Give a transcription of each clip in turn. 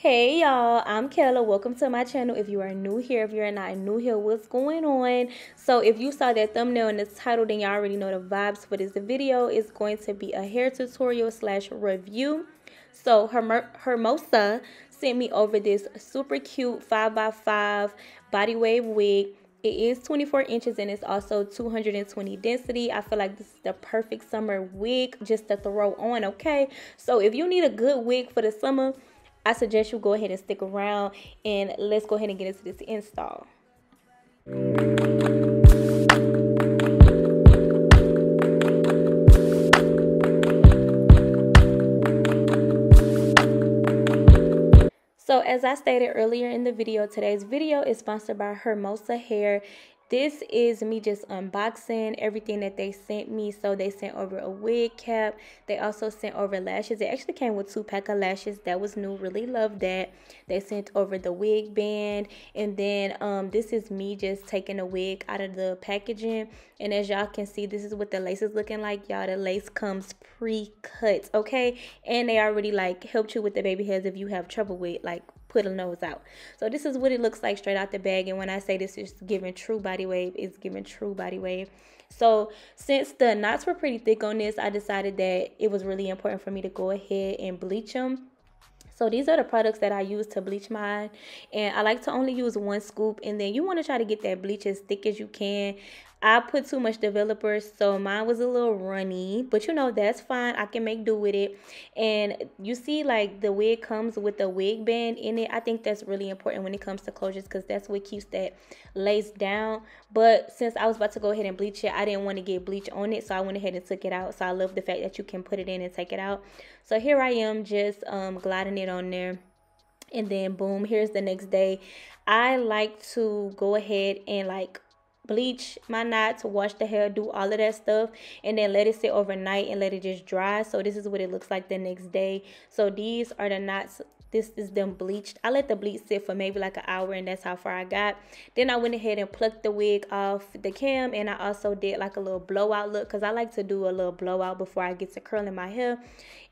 Hey y'all, I'm Kayla. Welcome to my channel. If you are new here, if you're not new here, what's going on? So if you saw that thumbnail and the title, then you already know the vibes for this video. Is going to be a hair tutorial / review. So Hermosa sent me over this super cute 5x5 body wave wig. It is 24 inches and it's also 220 density. I feel like this is the perfect summer wig just to throw on, okay? So if you need a good wig for the summer, I suggest you go ahead and stick around, and let's go ahead and get into this install. So as I stated earlier in the video, today's video is sponsored by Hermosa Hair. This is me just unboxing everything that they sent me. So they sent over a wig cap. They also sent over lashes. It actually came with 2-pack of lashes. That was new. Really love that. They sent over the wig band. And then this is me just taking a wig out of the packaging. And as y'all can see, this is what the lace is looking like. Y'all, the lace comes pre-cut, okay? And they already like helped you with the baby hairs if you have trouble with like put a nose out. So this is what it looks like straight out the bag. And when I say this is giving true body wave, it's giving true body wave. So since the knots were pretty thick on this, I decided that it was really important for me to go ahead and bleach them. So these are the products that I use to bleach mine, and I like to only use 1 scoop, and then you want to try to get that bleach as thick as you can. I put too much developer, so mine was a little runny, but you know, that's fine. I can make do with it. And you see like the wig comes with a wig band in it. I think that's really important when it comes to closures because that's what keeps that lace down. But since I was about to go ahead and bleach it, I didn't want to get bleach on it, so I went ahead and took it out. So I love the fact that you can put it in and take it out. So here I am just gliding it on there, and then boom, here's the next day. I like to go ahead and like bleach my knots, wash the hair, do all of that stuff, and then let it sit overnight and let it just dry. So this is what it looks like the next day. So these are the knots. This is them bleached. I let the bleach sit for maybe like an hour, and that's how far I got. Then I went ahead and plucked the wig off the cam, and I also did like a little blowout look because I like to do a little blowout before I get to curling my hair.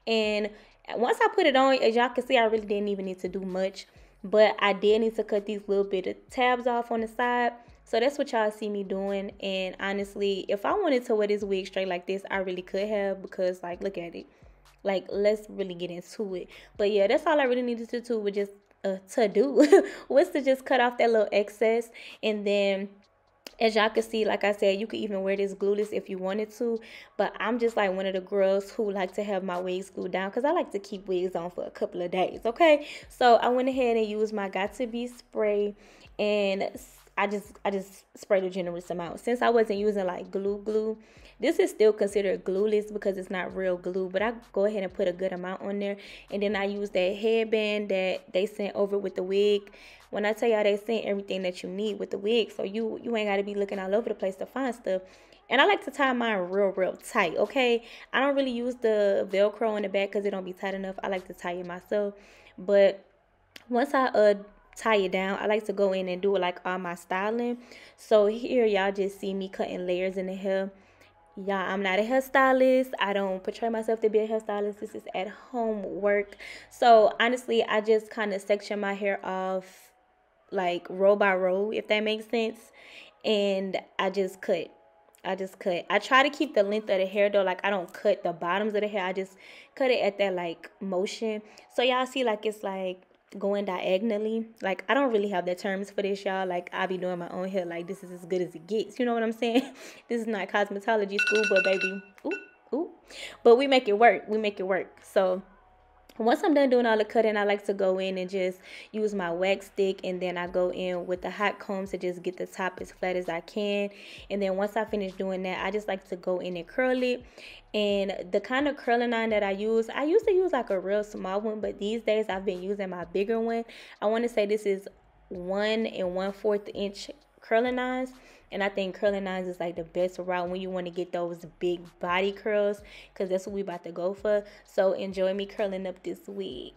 And once I put it on, as y'all can see, I really didn't even need to do much, but I did need to cut these little bit of tabs off on the side. So that's what y'all see me doing. And honestly, if I wanted to wear this wig straight like this, I really could have, because like, look at it. Like, let's really get into it. But yeah, that's all I really needed to do, was just was to just cut off that little excess. And then as y'all can see, like I said, you could even wear this glueless if you wanted to, but I'm just like one of the girls who like to have my wigs glued down because I like to keep wigs on for a couple of days, okay? So I went ahead and used my Got To Be spray, and I just sprayed a generous amount. Since I wasn't using like glue, this is still considered glueless because it's not real glue, but I go ahead and put a good amount on there. And then I use that headband that they sent over with the wig. When I tell y'all, they sent everything that you need with the wig, so you ain't got to be looking all over the place to find stuff. And I like to tie mine real tight, okay? I don't really use the Velcro in the back because it don't be tight enough. I like to tie it myself. But once I tie it down, I like to go in and do like all my styling. So here y'all just see me cutting layers in the hair. Yeah, I'm not a hairstylist. I don't portray myself to be a hairstylist. This is at home work. So honestly, I just kind of section my hair off like row by row, if that makes sense. And I just cut. I try to keep the length of the hair though. Like, I don't cut the bottoms of the hair. I just cut it at that like motion. So y'all see like it's like going diagonally. Like, I don't really have the terms for this, y'all. Like, I be doing my own hair. Like, this is as good as it gets. You know what I'm saying? This is not cosmetology school, but baby, ooh. But we make it work. We make it work. So once I'm done doing all the cutting, I like to go in and just use my wax stick, and then I go in with the hot comb to just get the top as flat as I can. And then once I finish doing that, I just like to go in and curl it. And the kind of curling iron that I used to use like a real small one, but these days I've been using my bigger one. I want to say this is 1 1/4 inch curling irons. And I think curling irons is like the best route when you want to get those big body curls, because that's what we about to go for. So enjoy me curling up this wig.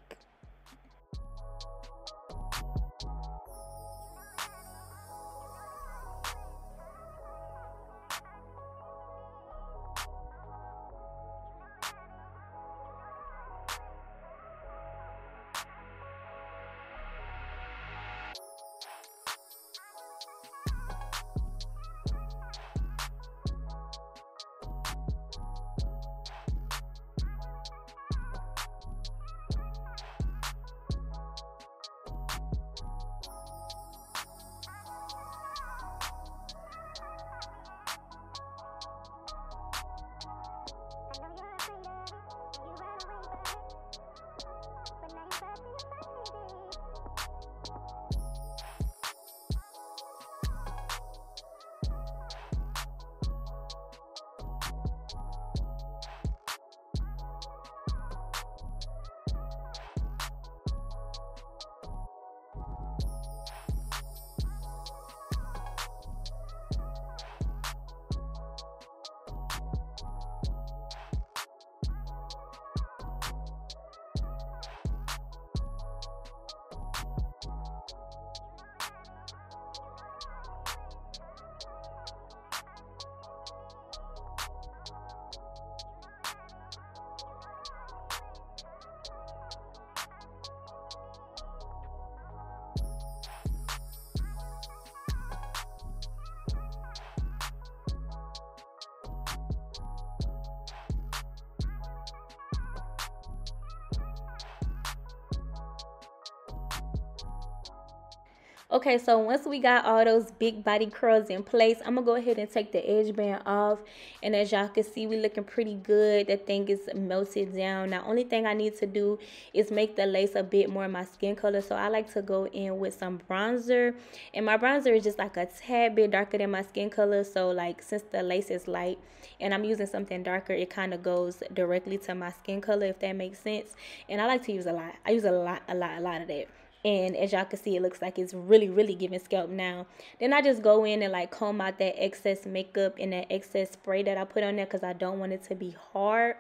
Okay, so once we got all those big body curls in place, I'm gonna go ahead and take the edge band off. And as y'all can see, we looking pretty good. That thing is melted down. Now, only thing I need to do is make the lace a bit more my skin color. So I like to go in with some bronzer. And my bronzer is just like a tad bit darker than my skin color. So like, since the lace is light and I'm using something darker, it kind of goes directly to my skin color, if that makes sense. And I like to use a lot. I use a lot of that. And as y'all can see, it looks like it's really giving scalp now. Then I just go in and like comb out that excess makeup and that excess spray that I put on there, because I don't want it to be hard.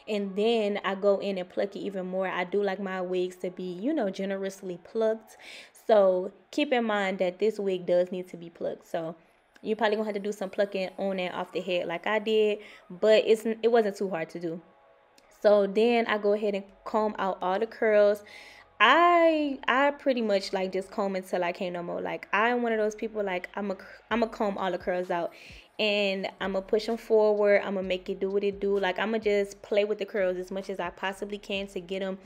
And then I go in and pluck it even more. I do like my wigs to be, you know, generously plucked. So keep in mind that this wig does need to be plucked. So you're probably gonna have to do some plucking on and off the head like I did, but it wasn't too hard to do. So then I go ahead and comb out all the curls. I pretty much like just comb until I can't no more. Like, I'm one of those people, like, I'm a comb all the curls out, and I'm gonna push them forward. I'm gonna make it do what it do. Like, I'm gonna just play with the curls as much as I possibly can to get them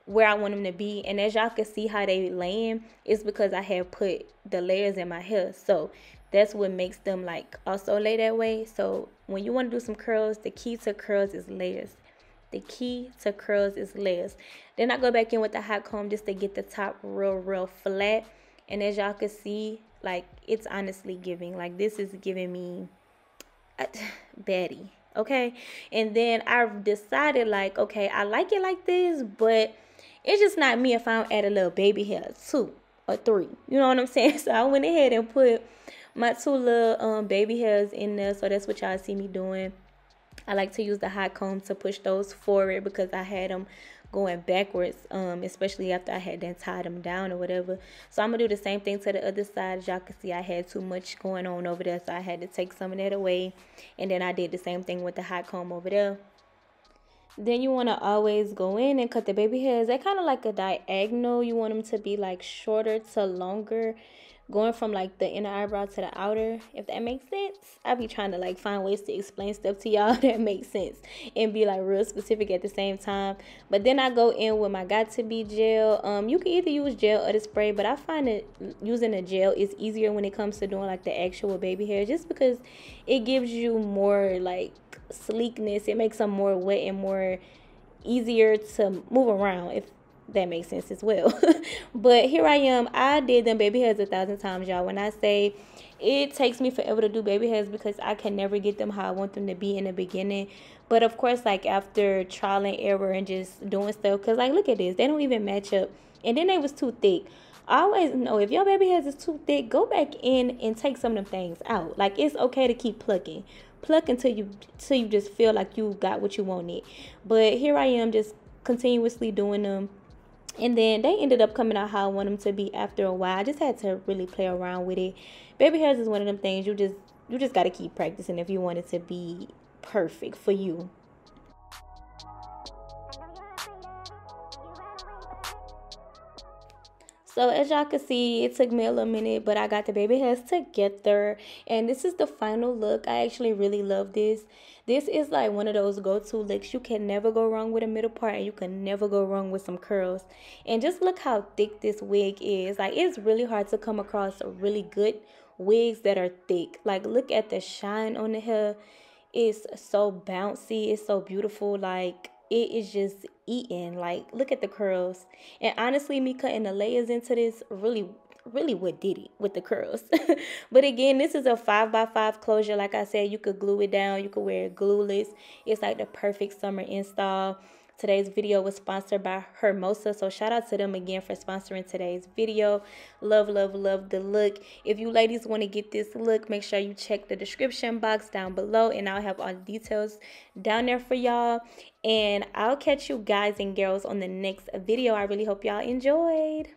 where I want them to be. And as y'all can see how they laying, it's because I have put the layers in my hair. So that's what makes them like also lay that way. So when you want to do some curls, the key to curls is layers. The key to curls is layers. Then I go back in with the hot comb just to get the top real flat. And as y'all can see, like, it's honestly giving. Like, this is giving me baddie. Okay. And then I decided, like, okay, I like it like this, but it's just not me if I don't add a little baby hair, 2 or 3. You know what I'm saying? So I went ahead and put my 2 little baby hairs in there. So that's what y'all see me doing. I like to use the hot comb to push those forward because I had them going backwards, especially after I had then tied them down or whatever. So I'm going to do the same thing to the other side. As y'all can see, I had too much going on over there, so I had to take some of that away. And then I did the same thing with the hot comb over there. Then you want to always go in and cut the baby hairs. They're kind of like a diagonal. You want them to be like shorter to longer, going from like the inner eyebrow to the outer, if that makes sense. I be trying to like find ways to explain stuff to y'all that makes sense and be like real specific at the same time. But then I go in with my got to be gel. You can either use gel or the spray, but I find that using a gel is easier when it comes to doing like the actual baby hair, just because it gives you more like sleekness. It makes them more wet and more easier to move around, if that makes sense as well. But here I am. I did them baby hairs 1,000 times, y'all. When I say it takes me forever to do baby hairs because I can never get them how I want them to be in the beginning. But of course, like, after trial and error and just doing stuff, because like, look at this, they don't even match up, and then they was too thick. I always know if your baby hairs is too thick, go back in and take some of them things out. Like, it's okay to keep plucking until you just feel like you got what you wanted. But here I am just continuously doing them. And then they ended up coming out how I want them to be after a while. I just had to really play around with it. Baby hairs is one of them things you just got to keep practicing if you want it to be perfect for you. So as y'all can see, it took me a little minute, but I got the baby hairs together. And this is the final look. I actually really love this. This is like one of those go-to looks. You can never go wrong with a middle part, and you can never go wrong with some curls. And just look how thick this wig is. Like, it's really hard to come across really good wigs that are thick. Like, look at the shine on the hair. It's so bouncy. It's so beautiful. Like, it is just eating. Like, look at the curls. And honestly, me cutting the layers into this really what did it with the curls. But again, this is a 5x5 closure. Like I said, you could glue it down. You could wear it glueless. It's like the perfect summer install. Today's video was sponsored by HERMOSA, so shout out to them again for sponsoring today's video. Love the look. If you ladies want to get this look, make sure you check the description box down below, and I'll have all the details down there for y'all. And I'll catch you guys and girls on the next video. I really hope y'all enjoyed.